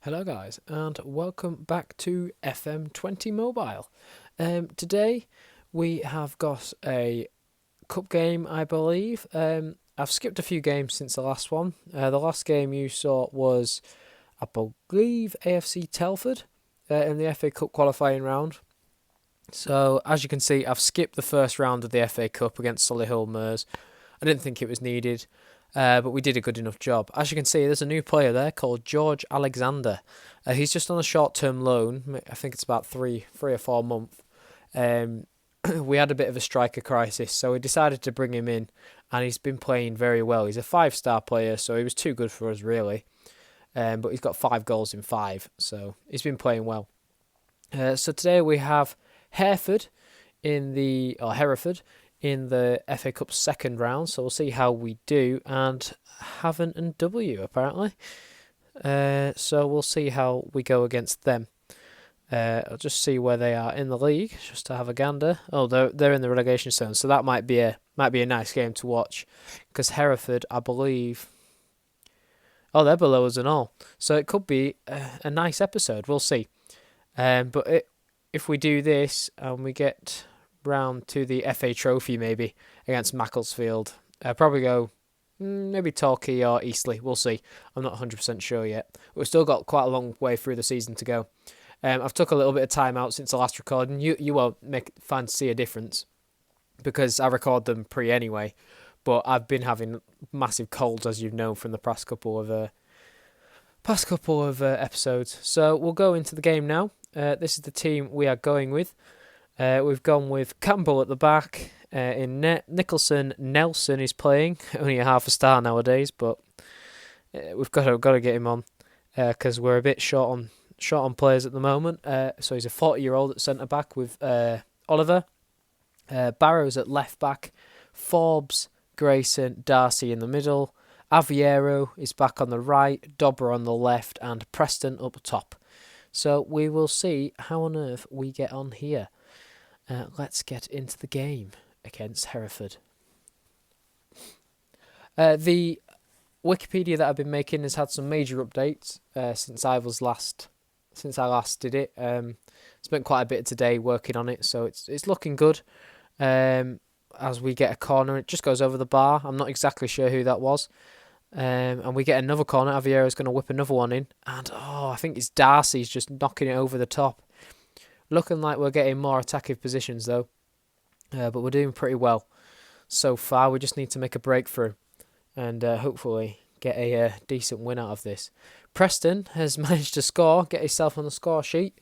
Hello guys and welcome back to FM20 Mobile. Today we have got a cup game, I believe. I've skipped a few games since the last one. The last game you saw was, I believe, AFC Telford in the FA Cup qualifying round. So as you can see, I've skipped the first round of the FA Cup against Solihull Moors. I didn't think it was needed. But we did a good enough job. As you can see, there's a new player there called George Alexander. He's just on a short-term loan. I think it's about three or 4 months. We had a bit of a striker crisis, so we decided to bring him in, and he's been playing very well. He's a 5-star player, so he was too good for us, really. But he's got 5 goals in 5, so he's been playing well. So today we have Hereford in the FA Cup second round, so we'll see how we do, and Havant and W apparently. So we'll see how we go against them. I'll just see where they are in the league, just to have a gander. Oh, they're in the relegation zone, so that might be a nice game to watch, because Hereford, I believe, they're below us and all, so it could be a nice episode. We'll see. If we do this and we get round to the FA Trophy maybe against Macclesfield, probably go maybe Torquay or Eastleigh. We'll see. I'm not 100% sure yet. We've still got quite a long way through the season to go. I've took a little bit of time out since the last recording. You won't see a difference because I record them pre anyway. But I've been having massive colds, as you've known from the past couple of episodes. So we'll go into the game now. This is the team we are going with. We've gone with Campbell at the back. In net, Nelson is playing. Only a half a star nowadays, but we've got to get him on because we're a bit short on players at the moment. So he's a 40-year-old at centre back with Oliver. Barrows at left back. Forbes, Grayson, Darcy in the middle. Aviero is back on the right. Dobber on the left, and Preston up top. So we will see how on earth we get on here. Let's get into the game against Hereford. The Wikipedia that I've been making has had some major updates since I last did it. Spent quite a bit today working on it, so it's looking good. As we get a corner, it just goes over the bar. I'm not exactly sure who that was. And we get another corner. Aviero's going to whip another one in, and I think it's Darcy's just knocking it over the top. Looking like we're getting more attacking positions though, but we're doing pretty well so far. We just need to make a breakthrough and hopefully get a decent win out of this. Preston has managed to score, get himself on the score sheet.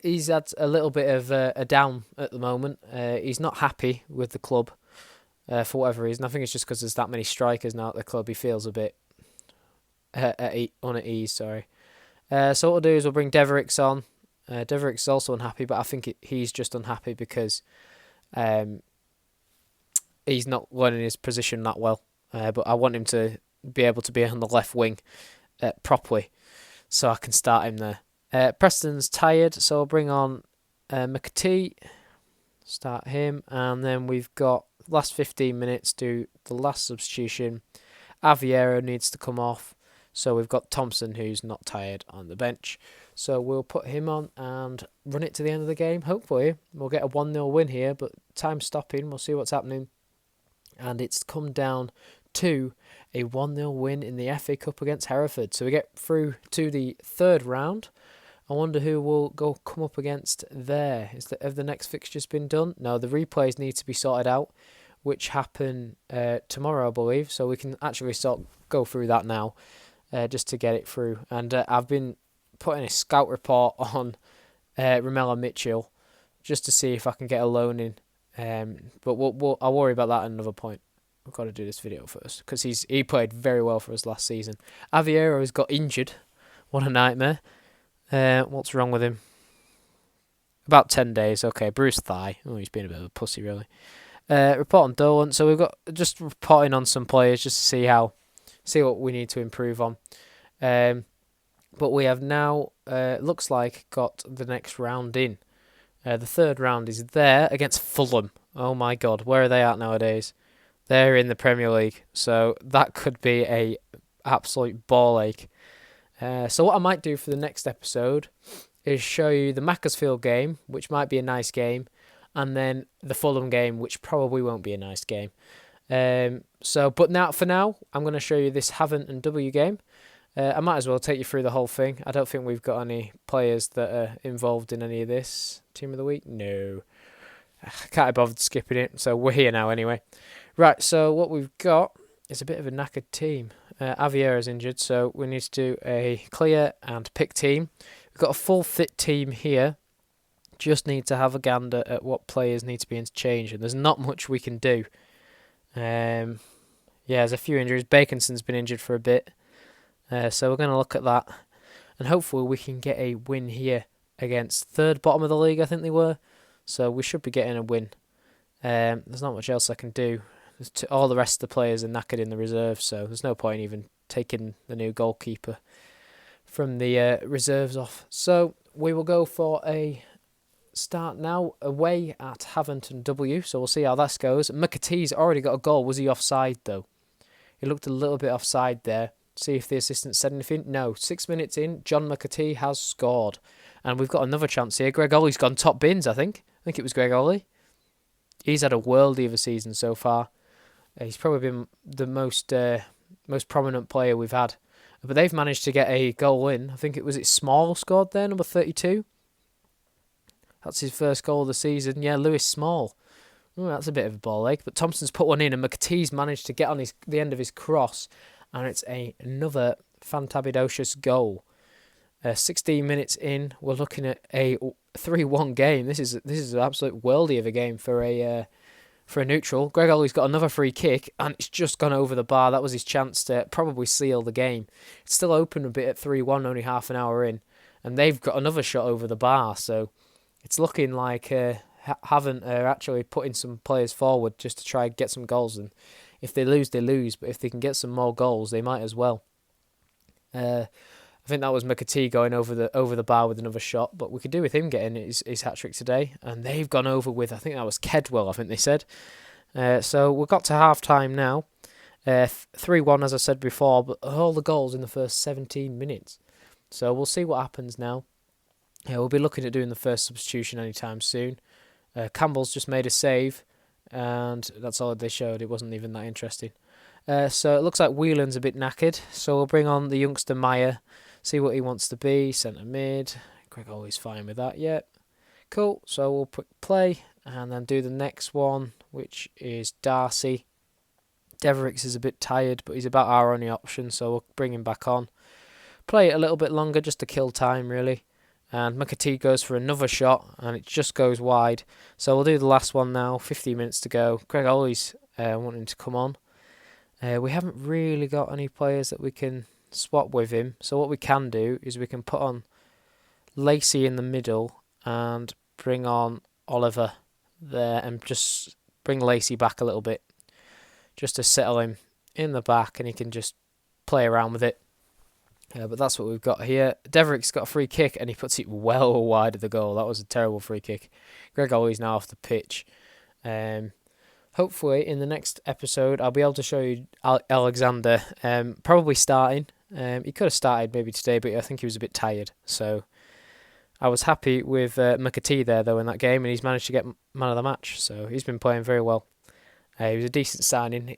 He's had a little bit of a down at the moment. He's not happy with the club for whatever reason. I think it's just because there's that many strikers now at the club. He feels a bit unease. Sorry. So what we'll do is we'll bring Devericks on. Devericks is also unhappy, but I think he's just unhappy because he's not learning his position that well. But I want him to be able to be on the left wing properly, so I can start him there. Preston's tired, so I'll bring on McAtee, start him, and then we've got last 15 minutes to the last substitution. Aviero needs to come off, so we've got Thompson, who's not tired, on the bench. So we'll put him on and run it to the end of the game. Hopefully we'll get a 1-0 win here, but time's stopping. We'll see what's happening. And it's come down to a 1-0 win in the FA Cup against Hereford. So we get through to the third round. I wonder who will come up against there. Have the next fixtures been done? No, the replays need to be sorted out, which happen tomorrow, I believe. So we can actually go through that now, just to get it through. And I've been putting a scout report on Romello Mitchell just to see if I can get a loan in. But I'll worry about that at another point. I've got to do this video first because he played very well for us last season. Aviero has got injured. What a nightmare. What's wrong with him? About 10 days. Okay, bruised thigh. Oh, he's been a bit of a pussy, really. Report on Dolan. So we've got just reporting on some players just to see what we need to improve on. But we have now, looks like, got the next round in. The third round is there against Fulham. Oh my God, where are they at nowadays? They're in the Premier League, so that could be a absolute ball ache. So what I might do for the next episode is show you the Macclesfield game, which might be a nice game, and then the Fulham game, which probably won't be a nice game. But for now, I'm going to show you this Havant and W game. I might as well take you through the whole thing. I don't think we've got any players that are involved in any of this. Team of the week? No. I can't be bothered skipping it, so we're here now anyway. Right, so what we've got is a bit of a knackered team. Avier is injured, so we need to do a clear and pick team. We've got a full fit team here. Just need to have a gander at what players need to be interchanged, and there's not much we can do. There's a few injuries. Baconson's been injured for a bit, so we're going to look at that, and hopefully we can get a win here against third bottom of the league, I think they were. So we should be getting a win. There's not much else I can do. All the rest of the players are knackered in the reserve, so there's no point even taking the new goalkeeper from the reserves off. So we will go for a start now away at Havant and W, so we'll see how that goes. McAtee's already got a goal. Was he offside though? He looked a little bit offside there. See if the assistant said anything. No, 6 minutes in, John McAtee has scored. And we've got another chance here. Greg Ollie's gone top bins, I think. I think it was Greg Ollie. He's had a worldie of a season so far. He's probably been the most prominent player we've had. But they've managed to get a goal in. I think it was Small scored there, number 32. That's his first goal of the season. Yeah, Lewis Small. Ooh, that's a bit of a ball ache. But Thompson's put one in, and McAtee's managed to get on the end of his cross. And it's another fantabulous goal. 16 minutes in, we're looking at a 3-1 game. This is an absolute worldie of a game for a neutral. Greg Ollie's got another free kick, and it's just gone over the bar. That was his chance to probably seal the game. It's still open a bit at 3-1, only half an hour in, and they've got another shot over the bar. So it's looking like Havant are actually putting some players forward just to try and get some goals. And if they lose, they lose. But if they can get some more goals, they might as well. I think that was McAtee going over the bar with another shot, but we could do with him getting his hat-trick today. And they've gone over with, I think that was Kedwell, I think they said. So we've got to half-time now. 3-1, as I said before, but all the goals in the first 17 minutes. So we'll see what happens now. We'll be looking at doing the first substitution anytime soon. Campbell's just made a save, and that's all they showed. It wasn't even that interesting. So it looks like Whelan's a bit knackered, so we'll bring on the youngster Meyer, see what he wants to be, centre mid. Greg always fine with that, yeah. Cool, so we'll play and then do the next one, which is Darcy. Devericks is a bit tired, but he's about our only option, so we'll bring him back on. Play it a little bit longer just to kill time, really. And McAtee goes for another shot, and it just goes wide. So we'll do the last one now, 15 minutes to go. Greg always wanting to come on. We haven't really got any players that we can swap with him. So what we can do is we can put on Lacey in the middle and bring on Oliver there and just bring Lacey back a little bit just to settle him in the back and he can just play around with it. But that's what we've got here. Deverick's got a free kick and he puts it well wide of the goal. That was a terrible free kick. Greg Ollie's now off the pitch. Hopefully in the next episode I'll be able to show you Alexander probably starting. He could have started maybe today, but I think he was a bit tired. So I was happy with McAtee there though in that game, and he's managed to get man of the match. So he's been playing very well. He was a decent signing.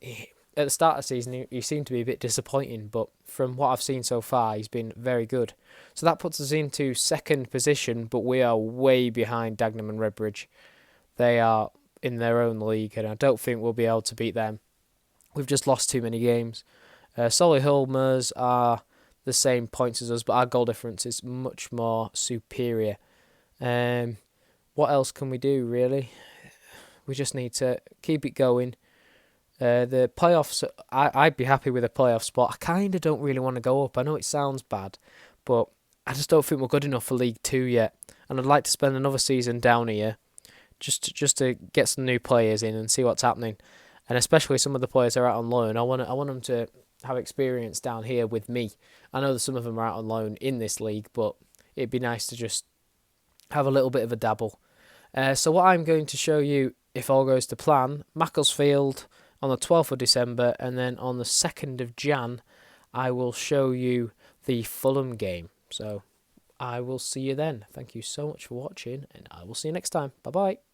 At the start of the season he seemed to be a bit disappointing, but from what I've seen so far he's been very good. So that puts us into second position, but we are way behind Dagenham and Redbridge. They are in their own league, and I don't think we'll be able to beat them. We've just lost too many games. Solihull are the same points as us, but our goal difference is much more superior. What else can we do, really? We just need to keep it going. The playoffs, I'd be happy with a playoff spot. I kind of don't really want to go up. I know it sounds bad, but I just don't think we're good enough for League 2 yet. And I'd like to spend another season down here just to get some new players in and see what's happening. And especially some of the players that are out on loan. I want them to have experience down here with me. I know that some of them are out on loan in this league, but it'd be nice to just have a little bit of a dabble. So what I'm going to show you, if all goes to plan, Macclesfield on the 12th of December, and then on the 2nd of Jan, I will show you the Fulham game. So I will see you then. Thank you so much for watching, and I will see you next time. Bye bye.